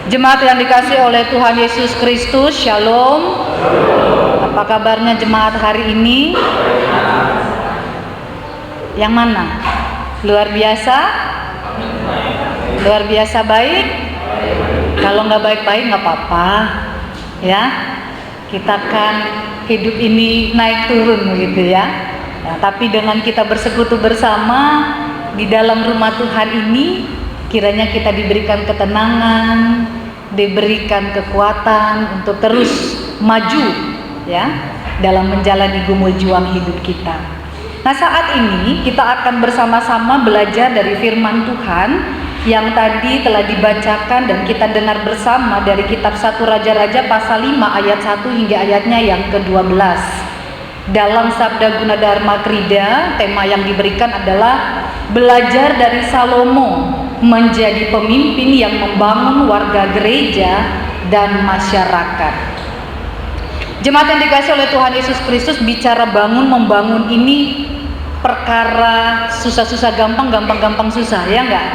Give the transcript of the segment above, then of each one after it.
Jemaat yang dikasihi oleh Tuhan Yesus Kristus, Shalom. Apa kabarnya jemaat hari ini? Yang mana? Luar biasa? Luar biasa baik? Kalau nggak baik-baik nggak apa-apa, ya. Kita kan hidup ini naik turun begitu ya. Tapi dengan kita bersekutu bersama di dalam rumah Tuhan ini, kiranya kita diberikan ketenangan, diberikan kekuatan untuk terus maju ya dalam menjalani gumul juang hidup kita. Nah, saat ini kita akan bersama-sama belajar dari firman Tuhan yang tadi telah dibacakan dan kita dengar bersama dari kitab 1 Raja-Raja pasal 5 ayat 1 hingga ayatnya yang ke-12. Dalam Sabda Gunadarma Krida, tema yang diberikan adalah belajar dari Salomo menjadi pemimpin yang membangun warga gereja dan masyarakat. Jemaat yang dikasihi oleh Tuhan Yesus Kristus, bicara bangun membangun ini perkara susah-susah gampang, gampang-gampang susah, ya enggak?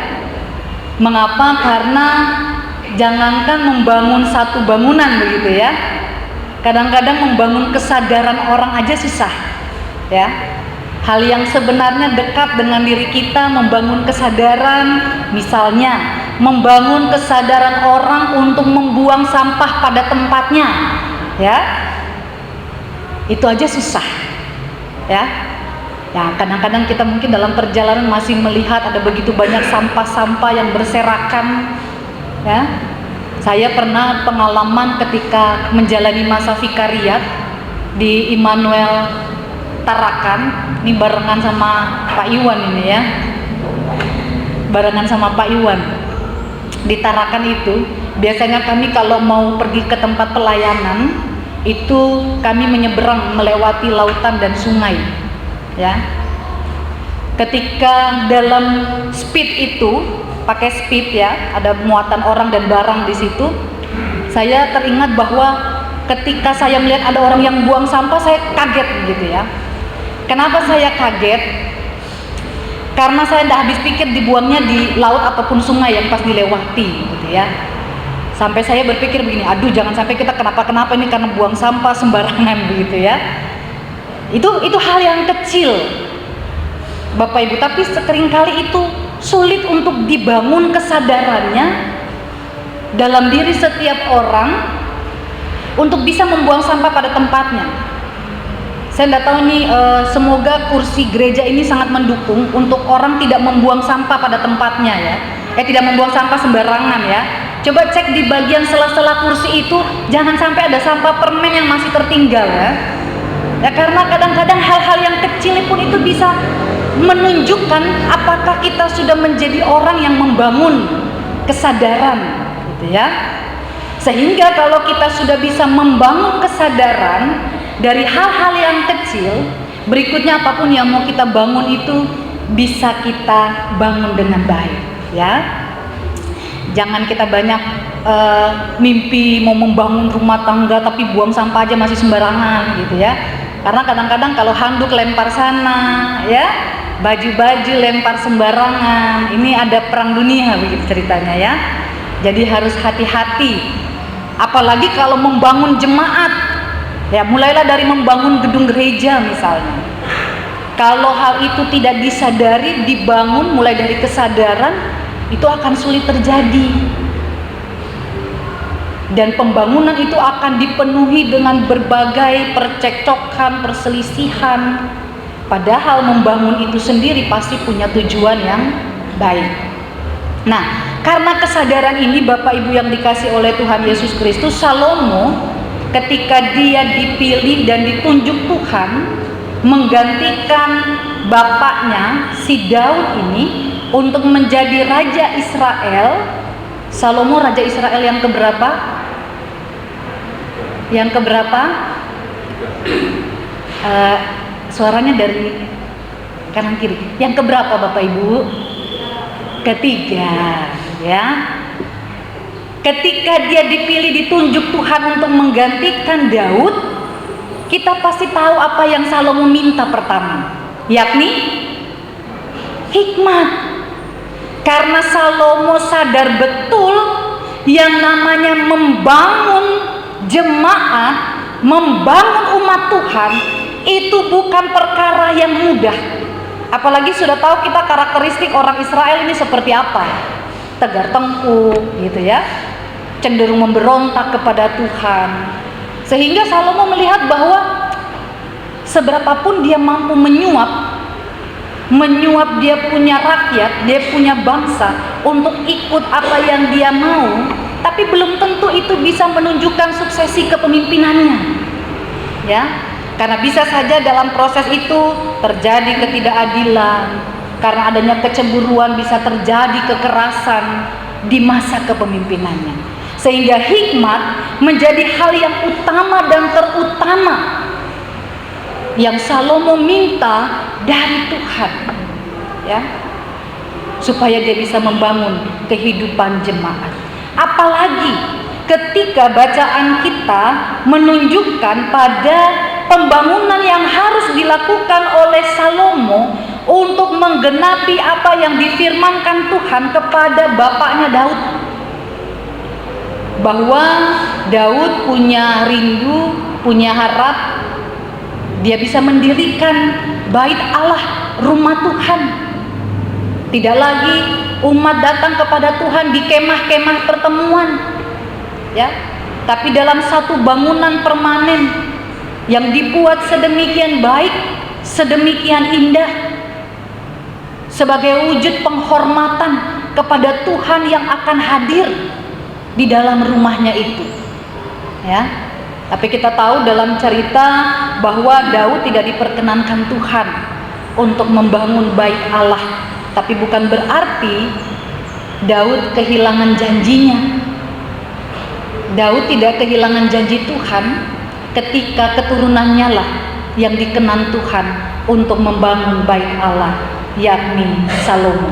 Mengapa? Karena jangankan membangun satu bangunan begitu ya, kadang-kadang membangun kesadaran orang aja susah ya. Hal yang sebenarnya dekat dengan diri kita, membangun kesadaran, misalnya membangun kesadaran orang untuk membuang sampah pada tempatnya ya, itu aja susah ya. Ya, kadang-kadang kita mungkin dalam perjalanan masih melihat ada begitu banyak sampah-sampah yang berserakan ya. Saya pernah pengalaman ketika menjalani masa vikariat di Immanuel Tarakan, ini barengan sama Pak Iwan ini ya, barengan sama Pak Iwan. Di Tarakan itu biasanya kami kalau mau pergi ke tempat pelayanan itu kami menyeberang melewati lautan dan sungai ya. Ketika dalam speed itu, pakai speed ya, ada muatan orang dan barang di situ, saya teringat bahwa ketika saya melihat ada orang yang buang sampah, saya kaget gitu ya. Kenapa saya kaget? Karena saya tidak habis pikir dibuangnya di laut ataupun sungai yang pas dilewati gitu ya. Sampai saya berpikir begini, aduh jangan sampai kita kenapa-kenapa ini karena buang sampah sembarangan begitu ya. Itu hal yang kecil Bapak Ibu, tapi seringkali itu sulit untuk dibangun kesadarannya dalam diri setiap orang untuk bisa membuang sampah pada tempatnya. Saya tidak tahu nih, semoga kursi gereja ini sangat mendukung untuk orang tidak membuang sampah pada tempatnya ya. Tidak membuang sampah sembarangan ya. Coba cek di bagian sela-sela kursi itu, jangan sampai ada sampah permen yang masih tertinggal ya. Ya, karena kadang-kadang hal-hal yang kecil pun itu bisa menunjukkan apakah kita sudah menjadi orang yang membangun kesadaran gitu ya. Sehingga kalau kita sudah bisa membangun kesadaran dari hal-hal yang kecil, berikutnya apapun yang mau kita bangun itu bisa kita bangun dengan baik ya. Jangan kita banyak mimpi mau membangun rumah tangga tapi buang sampah aja masih sembarangan gitu ya. Karena kadang-kadang kalau handuk lempar sana ya, baju-baju lempar sembarangan, ini ada perang dunia begitu ceritanya ya. Jadi harus hati-hati. Apalagi kalau membangun jemaat ya, mulailah dari membangun gedung gereja misalnya. Kalau hal itu tidak disadari, dibangun mulai dari kesadaran, itu akan sulit terjadi. Dan pembangunan itu akan dipenuhi dengan berbagai percekcokan, perselisihan. Padahal membangun itu sendiri pasti punya tujuan yang baik. Nah, karena kesadaran ini Bapak Ibu yang dikasih oleh Tuhan Yesus Kristus, Salomo ketika dia dipilih dan ditunjuk Tuhan menggantikan bapaknya si Daud ini untuk menjadi Raja Israel. Salomo Raja Israel yang keberapa? Yang keberapa? Suaranya dari kanan kiri. Yang keberapa Bapak Ibu? Ketiga ya. Ketika dia dipilih, ditunjuk Tuhan untuk menggantikan Daud, kita pasti tahu apa yang Salomo minta pertama, yakni hikmat. Karena Salomo sadar betul yang namanya membangun jemaat, membangun umat Tuhan itu bukan perkara yang mudah. Apalagi sudah tahu kita karakteristik orang Israel ini seperti apa. Tegar tengkuk gitu ya, cenderung memberontak kepada Tuhan. Sehingga Salomo melihat bahwa seberapapun dia mampu menyuap dia punya rakyat, dia punya bangsa untuk ikut apa yang dia mau, tapi belum tentu itu bisa menunjukkan suksesi kepemimpinannya. Ya, karena bisa saja dalam proses itu terjadi ketidakadilan, karena adanya kecemburuan bisa terjadi kekerasan di masa kepemimpinannya. Sehingga hikmat menjadi hal yang utama dan terutama yang Salomo minta dari Tuhan, ya, supaya dia bisa membangun kehidupan jemaat. Apalagi ketika bacaan kita menunjukkan pada pembangunan yang harus dilakukan oleh Salomo untuk menggenapi apa yang difirmankan Tuhan kepada bapaknya Daud, bahwa Daud punya rindu, punya harap dia bisa mendirikan bait Allah, rumah Tuhan. Tidak lagi umat datang kepada Tuhan di kemah-kemah pertemuan, ya, tapi dalam satu bangunan permanen yang dibuat sedemikian baik, sedemikian indah, sebagai wujud penghormatan kepada Tuhan yang akan hadir di dalam rumahnya itu, ya. Tapi kita tahu dalam cerita bahwa Daud tidak diperkenankan Tuhan untuk membangun bait Allah. Tapi bukan berarti Daud kehilangan janjinya. Daud tidak kehilangan janji Tuhan ketika keturunannya lah yang dikenan Tuhan untuk membangun bait Allah, yakni Salomo.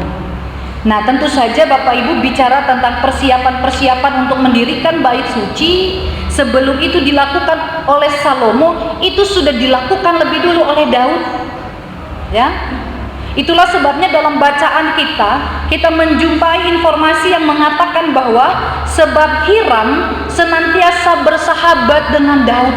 Nah, tentu saja Bapak Ibu bicara tentang persiapan-persiapan untuk mendirikan bait suci. Sebelum itu dilakukan oleh Salomo, itu sudah dilakukan lebih dulu oleh Daud, ya. Itulah sebabnya dalam bacaan kita menjumpai informasi yang mengatakan bahwa sebab Hiram senantiasa bersahabat dengan Daud.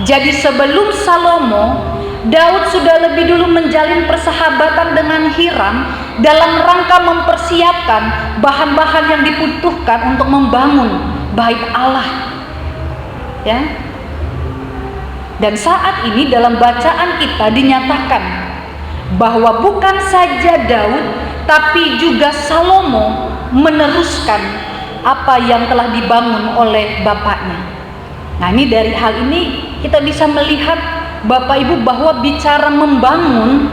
Jadi sebelum Salomo, Daud sudah lebih dulu menjalin persahabatan dengan Hiram dalam rangka mempersiapkan bahan-bahan yang dibutuhkan untuk membangun bait Allah, ya. Dan saat ini dalam bacaan kita dinyatakan bahwa bukan saja Daud tapi juga Salomo meneruskan apa yang telah dibangun oleh bapaknya. Nah, ini dari hal ini kita bisa melihat Bapak Ibu bahwa bicara membangun,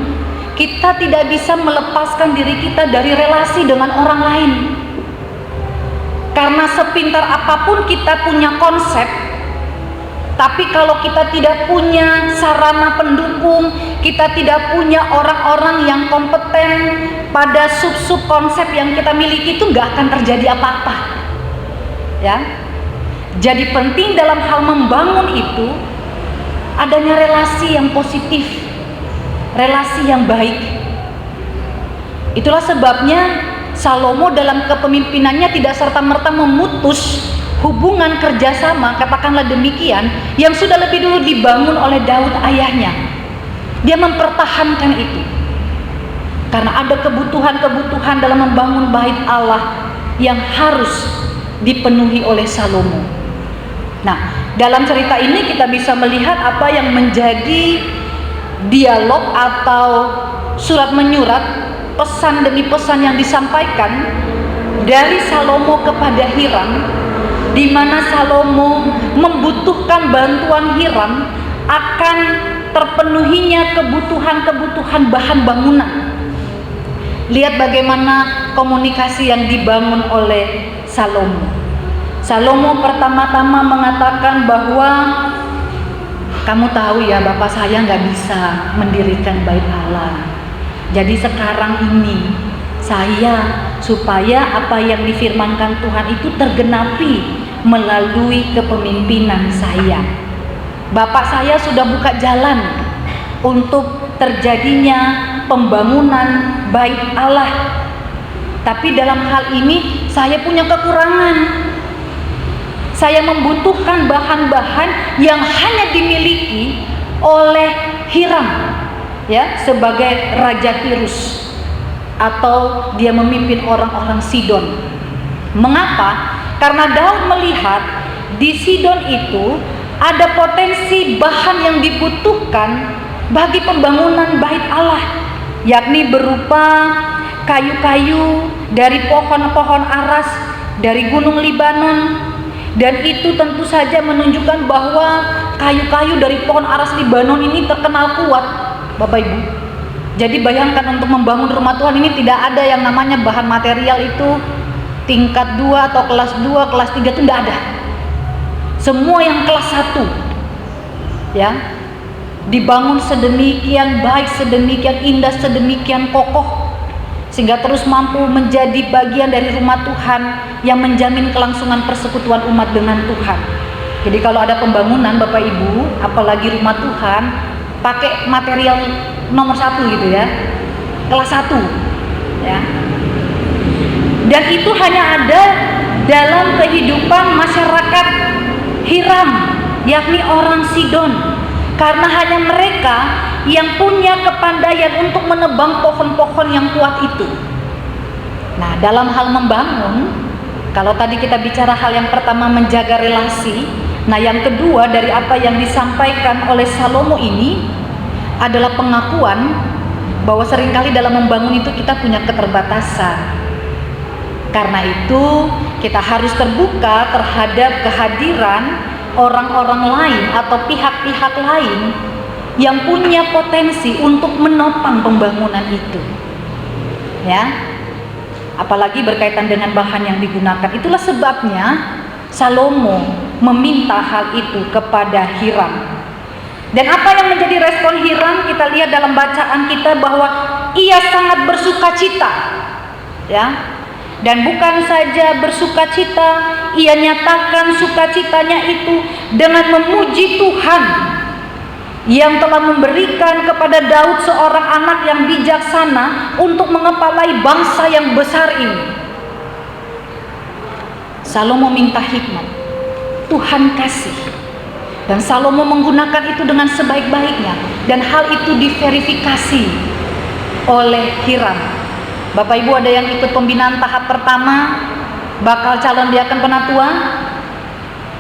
kita tidak bisa melepaskan diri kita dari relasi dengan orang lain. Karena sepintar apapun kita punya konsep, tapi kalau kita tidak punya sarana pendukung, kita tidak punya orang-orang yang kompeten pada sub-sub konsep yang kita miliki, itu nggak akan terjadi apa-apa, ya. Jadi penting dalam hal membangun itu adanya relasi yang positif, relasi yang baik. Itulah sebabnya Salomo dalam kepemimpinannya tidak serta-merta memutus hubungan kerjasama, katakanlah demikian, yang sudah lebih dulu dibangun oleh Daud ayahnya. Dia mempertahankan itu karena ada kebutuhan-kebutuhan dalam membangun bait Allah yang harus dipenuhi oleh Salomo. Nah, dalam cerita ini kita bisa melihat apa yang menjadi dialog atau surat menyurat, pesan demi pesan yang disampaikan dari Salomo kepada Hiram, di mana Salomo membutuhkan bantuan Hiram akan terpenuhinya kebutuhan-kebutuhan bahan bangunan. Lihat bagaimana komunikasi yang dibangun oleh Salomo. Salomo pertama-tama mengatakan bahwa kamu tahu ya, bapak saya nggak bisa mendirikan bait Allah. Jadi sekarang ini saya, supaya apa yang difirmankan Tuhan itu tergenapi melalui kepemimpinan saya, bapak saya sudah buka jalan untuk terjadinya pembangunan bait Allah. Tapi dalam hal ini saya punya kekurangan. Saya membutuhkan bahan-bahan yang hanya dimiliki oleh Hiram, ya, sebagai Raja Tirus, atau dia memimpin orang-orang Sidon. Mengapa? Karena Daud melihat di Sidon itu ada potensi bahan yang dibutuhkan bagi pembangunan bait Allah, yakni berupa kayu-kayu dari pohon-pohon aras dari Gunung Libanon. Dan itu tentu saja menunjukkan bahwa kayu-kayu dari pohon aras Libanon ini terkenal kuat, Bapak Ibu. Jadi bayangkan, untuk membangun rumah Tuhan ini tidak ada yang namanya bahan material itu tingkat 2 atau kelas 2, kelas 3, itu tidak ada. Semua yang kelas 1, ya, dibangun sedemikian baik, sedemikian indah, sedemikian kokoh, sehingga terus mampu menjadi bagian dari rumah Tuhan yang menjamin kelangsungan persekutuan umat dengan Tuhan. Jadi kalau ada pembangunan, Bapak Ibu, apalagi rumah Tuhan, pakai material nomor 1 gitu ya, kelas 1 ya. Dan itu hanya ada dalam kehidupan masyarakat Hiram, yakni orang Sidon, karena hanya mereka yang punya kepandaian untuk menebang pohon-pohon yang kuat itu. Nah, dalam hal membangun, kalau tadi kita bicara hal yang pertama menjaga relasi, nah yang kedua dari apa yang disampaikan oleh Salomo ini adalah pengakuan bahwa seringkali dalam membangun itu kita punya keterbatasan. Karena itu kita harus terbuka terhadap kehadiran orang-orang lain atau pihak-pihak lain yang punya potensi untuk menopang pembangunan itu, ya. Apalagi berkaitan dengan bahan yang digunakan. Itulah sebabnya Salomo meminta hal itu kepada Hiram. Dan apa yang menjadi respon Hiram, kita lihat dalam bacaan kita bahwa ia sangat bersukacita, ya. Dan bukan saja bersukacita, ia nyatakan sukacitanya itu dengan memuji Tuhan yang telah memberikan kepada Daud seorang anak yang bijaksana untuk mengepalai bangsa yang besar ini. Salomo minta hikmat, Tuhan kasih, dan Salomo menggunakan itu dengan sebaik-baiknya, dan hal itu diverifikasi oleh Hiram. Bapak Ibu, ada yang ikut pembinaan tahap pertama bakal calon diaken penatua,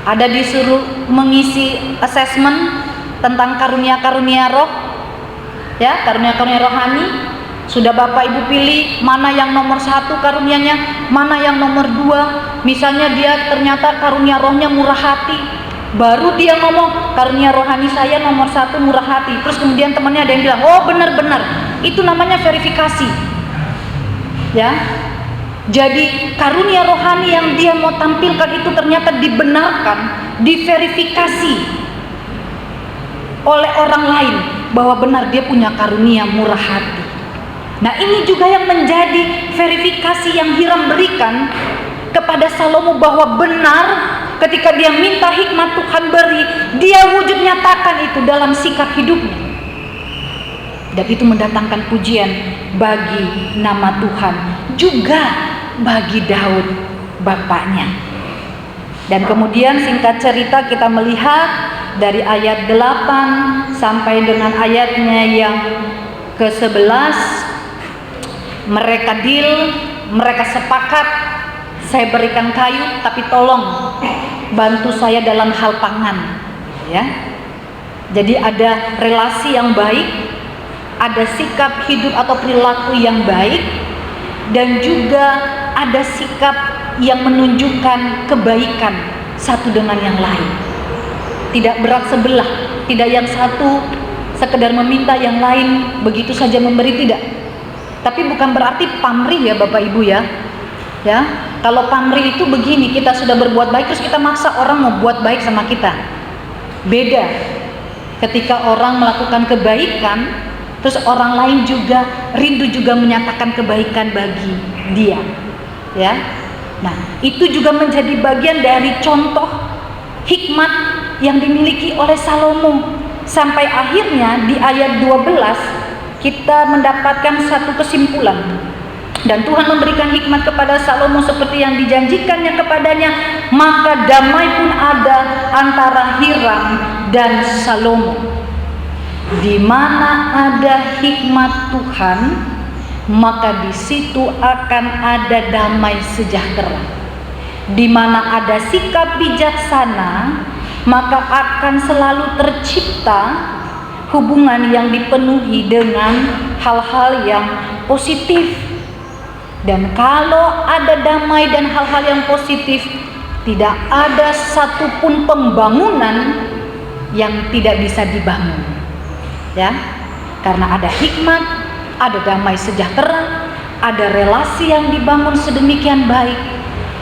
ada disuruh mengisi assessment tentang karunia-karunia roh, ya, karunia-karunia rohani. Sudah Bapak Ibu pilih mana yang nomor 1 karunianya, mana yang nomor 2. Misalnya dia ternyata karunia rohnya murah hati, baru dia ngomong karunia rohani saya nomor 1 murah hati. Terus kemudian temannya ada yang bilang, oh benar-benar, itu namanya verifikasi, ya. Jadi karunia rohani yang dia mau tampilkan itu ternyata dibenarkan, diverifikasi oleh orang lain bahwa benar dia punya karunia murah hati. Nah, ini juga yang menjadi verifikasi yang Hiram berikan kepada Salomo, bahwa benar ketika dia minta hikmat Tuhan beri, dia wujud nyatakan itu dalam sikap hidupnya. Dan itu mendatangkan pujian bagi nama Tuhan, juga bagi Daud bapaknya. Dan kemudian singkat cerita kita melihat dari ayat 8 sampai dengan ayatnya yang ke-11, mereka deal, mereka sepakat, saya berikan kayu tapi tolong bantu saya dalam hal pangan, ya. Jadi ada relasi yang baik, ada sikap hidup atau perilaku yang baik, dan juga ada sikap yang menunjukkan kebaikan satu dengan yang lain. Tidak berat sebelah, tidak yang satu sekedar meminta yang lain begitu saja memberi, tidak. Tapi bukan berarti pamrih ya Bapak Ibu ya. Ya, kalau pamrih itu begini, kita sudah berbuat baik terus kita maksa orang mau buat baik sama kita. Beda ketika orang melakukan kebaikan terus orang lain juga rindu juga menyatakan kebaikan bagi dia, ya. Nah, itu juga menjadi bagian dari contoh hikmat yang dimiliki oleh Salomo. Sampai akhirnya di ayat 12 kita mendapatkan satu kesimpulan Dan Tuhan memberikan hikmat kepada Salomo seperti yang dijanjikannya kepadanya, maka damai pun ada antara Hiram dan Salomo. Di mana ada hikmat Tuhan, maka di situ akan ada damai sejahtera. Di mana ada sikap bijaksana, maka akan selalu tercipta hubungan yang dipenuhi dengan hal-hal yang positif. Dan kalau ada damai dan hal-hal yang positif, tidak ada satupun pembangunan yang tidak bisa dibangun, ya, karena ada hikmat, ada damai sejahtera, ada relasi yang dibangun sedemikian baik,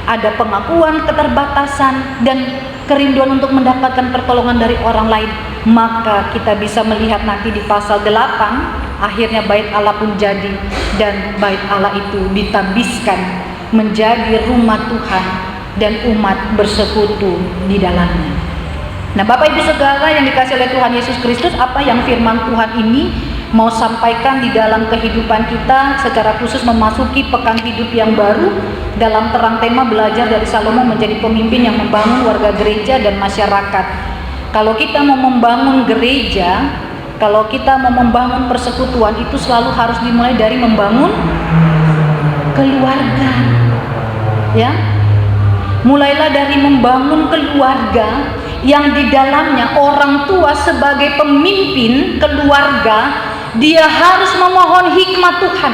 ada pengakuan keterbatasan dan kerinduan untuk mendapatkan pertolongan dari orang lain. Maka kita bisa melihat nanti di pasal 8, akhirnya bait Allah pun jadi, dan bait Allah itu ditambiskan menjadi rumah Tuhan dan umat bersekutu di dalamnya. Nah, Bapak Ibu Saudara yang dikasihi oleh Tuhan Yesus Kristus, apa yang firman Tuhan ini mau sampaikan di dalam kehidupan kita, secara khusus memasuki pekan hidup yang baru dalam terang tema belajar dari Salomo menjadi pemimpin yang membangun warga gereja dan masyarakat. Kalau kita mau membangun gereja, kalau kita mau membangun persekutuan, itu selalu harus dimulai dari membangun keluarga, ya. Mulailah dari membangun keluarga yang di dalamnya orang tua sebagai pemimpin keluarga, dia harus memohon hikmat Tuhan.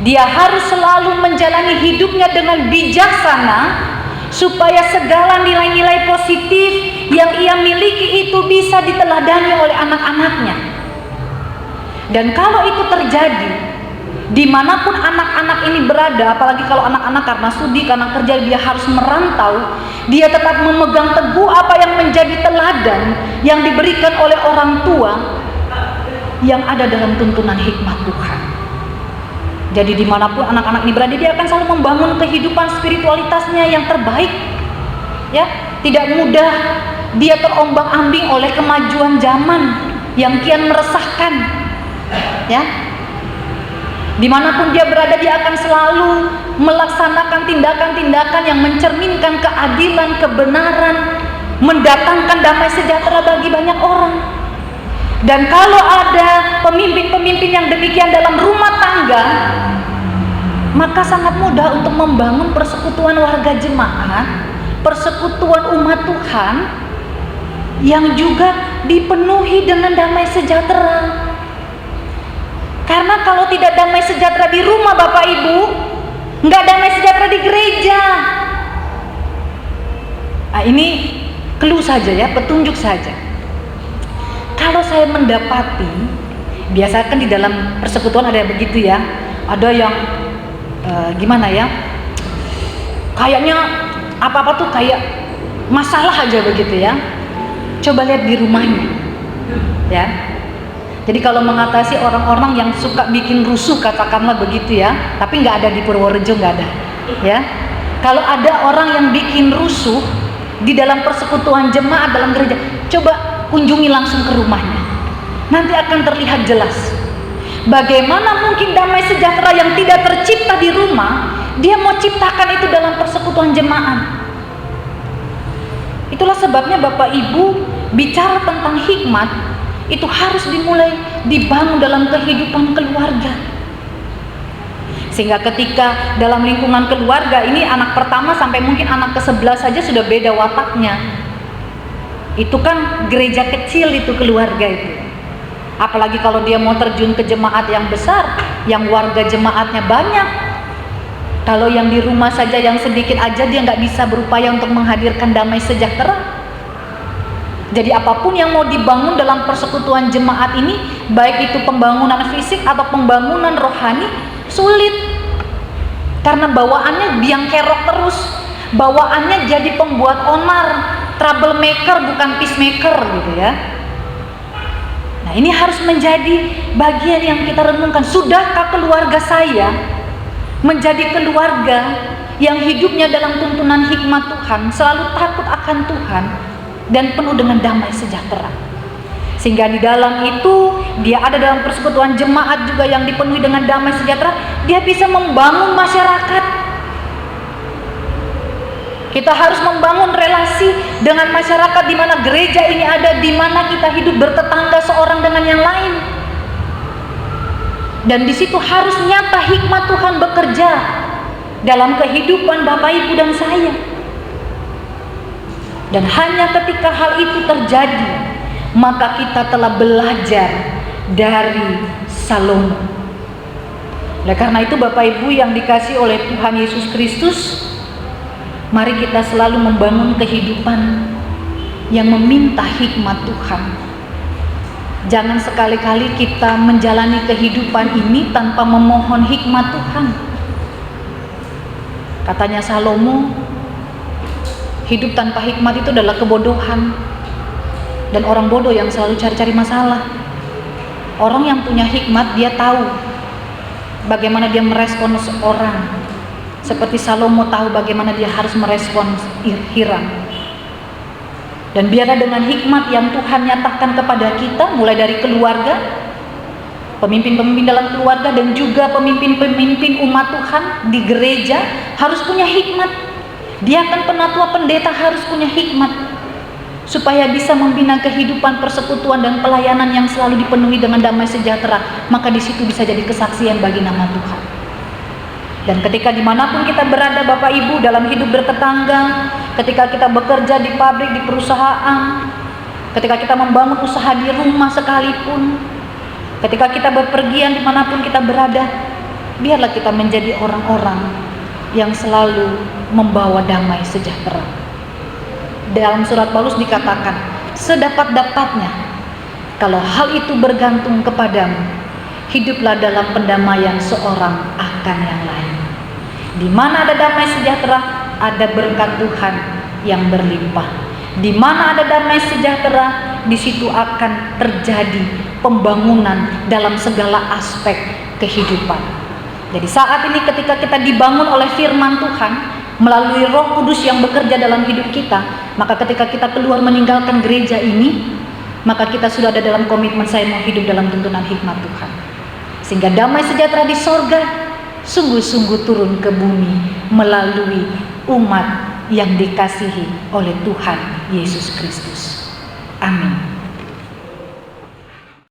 Dia harus selalu menjalani hidupnya dengan bijaksana, supaya segala nilai-nilai positif yang ia miliki itu bisa diteladani oleh anak-anaknya. Dan kalau itu terjadi, dimanapun anak-anak ini berada, apalagi kalau anak-anak karena studi, karena kerja, dia harus merantau, dia tetap memegang teguh apa yang menjadi teladan yang diberikan oleh orang tua yang ada dalam tuntunan hikmat Tuhan. Jadi dimanapun anak-anak ini berada, dia akan selalu membangun kehidupan spiritualitasnya yang terbaik, ya. Tidak mudah dia terombang-ambing oleh kemajuan zaman yang kian meresahkan, ya. Dimanapun dia berada, dia akan selalu melaksanakan tindakan-tindakan yang mencerminkan keadilan, kebenaran, mendatangkan damai sejahtera bagi banyak orang. Dan kalau ada pemimpin-pemimpin yang demikian dalam rumah tangga, maka sangat mudah untuk membangun persekutuan warga jemaat, persekutuan umat Tuhan yang juga dipenuhi dengan damai sejahtera. Karena kalau tidak damai sejahtera di rumah Bapak Ibu, nggak damai sejahtera di gereja. Nah, ini clue saja ya, petunjuk saja. Kalau saya mendapati, biasa kan di dalam persekutuan ada yang begitu ya, ada yang gimana ya, kayaknya apa-apa tuh kayak masalah aja begitu ya. Coba lihat di rumahnya, ya. Jadi kalau mengatasi orang-orang yang suka bikin rusuh, katakanlah begitu ya, tapi nggak ada di Purworejo, nggak ada, ya. Kalau ada orang yang bikin rusuh di dalam persekutuan jemaat dalam gereja, coba kunjungi langsung ke rumahnya. Nanti akan terlihat jelas bagaimana mungkin damai sejahtera yang tidak tercipta di rumah, dia mau ciptakan itu dalam persekutuan jemaat. Itulah sebabnya Bapak Ibu bicara tentang hikmat, itu harus dimulai dibangun dalam kehidupan keluarga. Sehingga ketika dalam lingkungan keluarga ini, anak pertama sampai mungkin anak ke-11 saja sudah beda wataknya. Itu kan gereja kecil itu, keluarga itu. Apalagi kalau dia mau terjun ke jemaat yang besar, yang warga jemaatnya banyak. Kalau yang di rumah saja yang sedikit aja, dia nggak bisa berupaya untuk menghadirkan damai sejahtera. Jadi apapun yang mau dibangun dalam persekutuan jemaat ini, baik itu pembangunan fisik atau pembangunan rohani, sulit. Karena bawaannya biang kerok terus, bawaannya jadi pembuat onar, troublemaker bukan peacemaker gitu ya. Nah, ini harus menjadi bagian yang kita renungkan. Sudahkah keluarga saya menjadi keluarga yang hidupnya dalam tuntunan hikmat Tuhan, selalu takut akan Tuhan dan penuh dengan damai sejahtera? Sehingga di dalam itu dia ada dalam persekutuan jemaat juga yang dipenuhi dengan damai sejahtera. Dia bisa membangun masyarakat. Kita harus membangun relasi dengan masyarakat di mana gereja ini ada, di mana kita hidup bertetangga seorang dengan yang lain. Dan di situ harus nyata hikmat Tuhan bekerja dalam kehidupan Bapak Ibu dan saya. Dan hanya ketika hal itu terjadi, maka kita telah belajar dari Salomo. Oleh karena itu Bapak Ibu yang dikasihi oleh Tuhan Yesus Kristus, mari kita selalu membangun kehidupan yang meminta hikmat Tuhan. Jangan sekali-kali kita menjalani kehidupan ini tanpa memohon hikmat Tuhan. Katanya Salomo, hidup tanpa hikmat itu adalah kebodohan. Dan orang bodoh yang selalu cari-cari masalah. Orang yang punya hikmat, dia tahu bagaimana dia merespon seorang. Seperti Salomo tahu bagaimana dia harus merespon Hiram. Dan biarlah dengan hikmat yang Tuhan nyatakan kepada kita, mulai dari keluarga, pemimpin-pemimpin dalam keluarga, dan juga pemimpin-pemimpin umat Tuhan di gereja harus punya hikmat. Dia kan penatua pendeta harus punya hikmat, supaya bisa membina kehidupan persekutuan dan pelayanan yang selalu dipenuhi dengan damai sejahtera. Maka di situ bisa jadi kesaksian bagi nama Tuhan. Dan ketika dimanapun kita berada Bapak Ibu, dalam hidup bertetangga, ketika kita bekerja di pabrik, di perusahaan, ketika kita membangun usaha di rumah sekalipun, ketika kita berpergian dimanapun kita berada, biarlah kita menjadi orang-orang yang selalu membawa damai sejahtera. Dalam surat Paulus dikatakan, sedapat-dapatnya kalau hal itu bergantung kepadamu, hiduplah dalam pendamaian seorang akan yang lain. Di mana ada damai sejahtera, ada berkat Tuhan yang berlimpah. Di mana ada damai sejahtera, di situ akan terjadi pembangunan dalam segala aspek kehidupan. Jadi saat ini ketika kita dibangun oleh firman Tuhan melalui Roh Kudus yang bekerja dalam hidup kita, maka ketika kita keluar meninggalkan gereja ini, maka kita sudah ada dalam komitmen saya mau hidup dalam tuntunan hikmat Tuhan. Sehingga damai sejahtera di sorga sungguh-sungguh turun ke bumi melalui umat yang dikasihi oleh Tuhan Yesus Kristus. Amin.